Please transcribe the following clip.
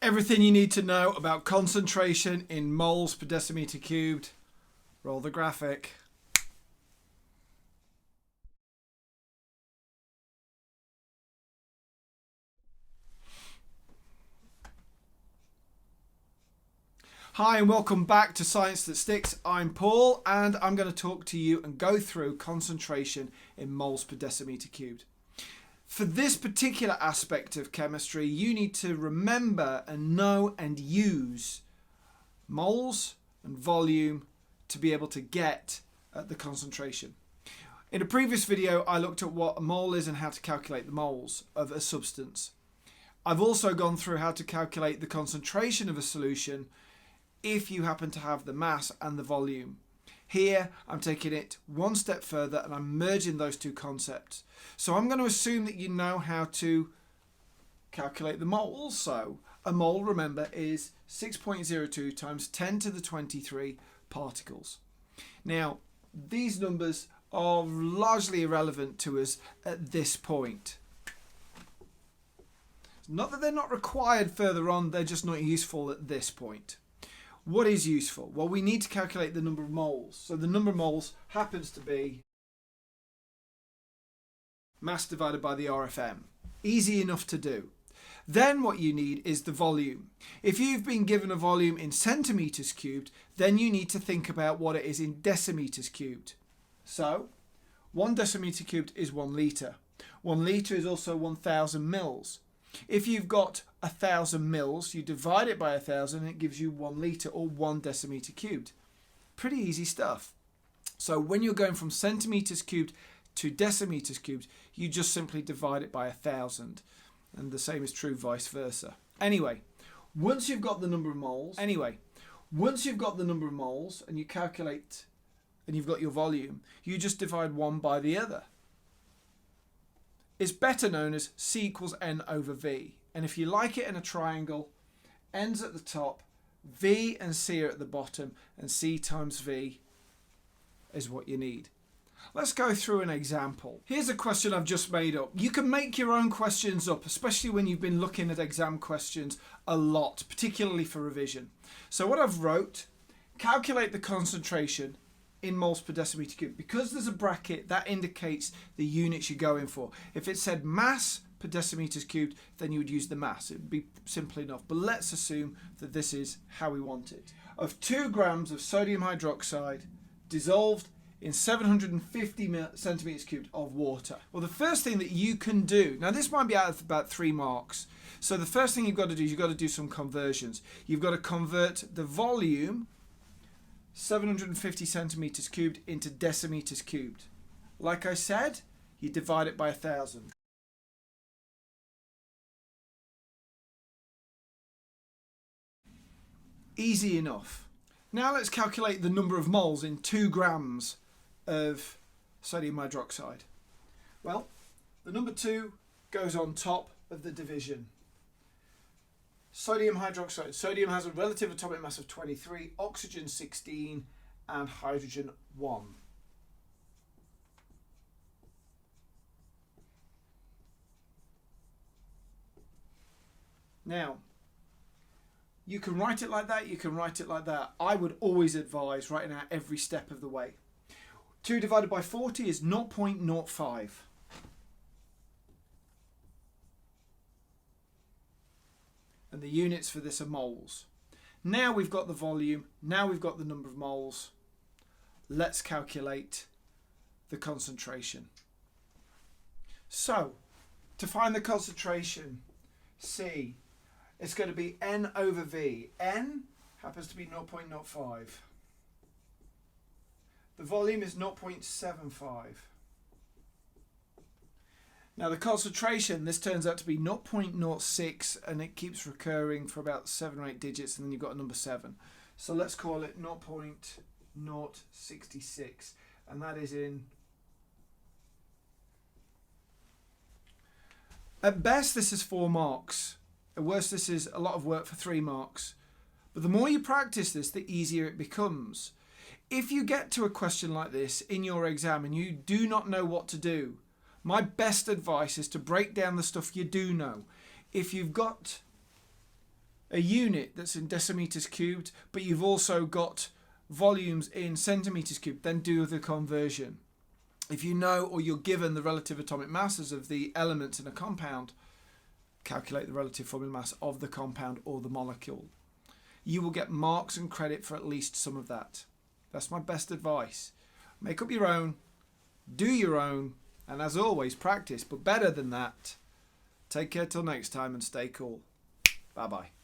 Everything you need to know about concentration in moles per decimeter cubed. Roll the graphic. Hi and welcome back to Science That Sticks. I'm Paul and I'm going to talk to you and go through concentration in moles per decimeter cubed. For this particular aspect of chemistry, you need to remember and know and use moles and volume to be able to get at the concentration. In a previous video, I looked at what a mole is and how to calculate the moles of a substance. I've also gone through how to calculate the concentration of a solution if you happen to have the mass and the volume. Here, I'm taking it one step further and I'm merging those two concepts. So I'm going to assume that you know how to calculate the moles. So a mole, remember, is 6.02 times 10 to the 23 particles. Now, these numbers are largely irrelevant to us at this point. Not that they're not required further on, they're just not useful at this point. What is useful? Well, we need to calculate the number of moles. So the number of moles happens to be mass divided by the RFM. Easy enough to do. Then what you need is the volume. If you've been given a volume in centimetres cubed, then you need to think about what it is in decimeters cubed. So 1 decimeter cubed is 1 litre. 1 litre is also 1000 mils. If you've got 1000 mils, you divide it by 1000 and it gives you 1 litre or 1 decimeter cubed. Pretty easy stuff. So when you're going from centimetres cubed to decimeters cubed, you just simply divide it by 1000. And the same is true vice versa. Anyway, once you've got the number of moles and you calculate and you've got your volume, you just divide one by the other. It's better known as C equals N over V. And if you like it in a triangle, N's at the top, V and C are at the bottom, and C times V is what you need. Let's go through an example. Here's a question I've just made up. You can make your own questions up, especially when you've been looking at exam questions a lot, particularly for revision. So what I've wrote, calculate the concentration in moles per decimeter cubed. Because there's a bracket, that indicates the units you're going for. If it said mass per decimeters cubed, then you would use the mass. It would be simple enough. But let's assume that this is how we want it. Of 2 grams of sodium hydroxide dissolved in 750 centimeters cubed of water. Well, the first thing that you can do, now this might be out of about 3 marks. So the first thing you've got to do is you've got to do some conversions. You've got to convert the volume 750 centimeters cubed into decimeters cubed. Like I said, you divide it by 1000. Easy enough. Now let's calculate the number of moles in 2 grams of sodium hydroxide. Well, the number 2 goes on top of the division. Sodium hydroxide. Sodium has a relative atomic mass of 23, oxygen 16, and hydrogen 1. Now, you can write it like that, you can write it like that. I would always advise writing out every step of the way. 2 divided by 40 is 0.05. And the units for this are moles. Now we've got the volume, now we've got the number of moles. Let's calculate the concentration. So, to find the concentration, C, it's going to be N over V. N happens to be 0.05. The volume is 0.75. Now the concentration, this turns out to be 0.06 and it keeps recurring for about 7 or 8 digits and then you've got a number 7. So let's call it 0.066 and that is in... At best this is 4 marks. At worst this is a lot of work for 3 marks. But the more you practice this, the easier it becomes. If you get to a question like this in your exam and you do not know what to do, my best advice is to break down the stuff you do know. If you've got a unit that's in decimeters cubed, but you've also got volumes in centimeters cubed, then do the conversion. If you know or you're given the relative atomic masses of the elements in a compound, calculate the relative formula mass of the compound or the molecule. You will get marks and credit for at least some of that. That's my best advice. Make up your own, do your own, and as always, practice. But better than that, take care till next time and stay cool. Bye-bye.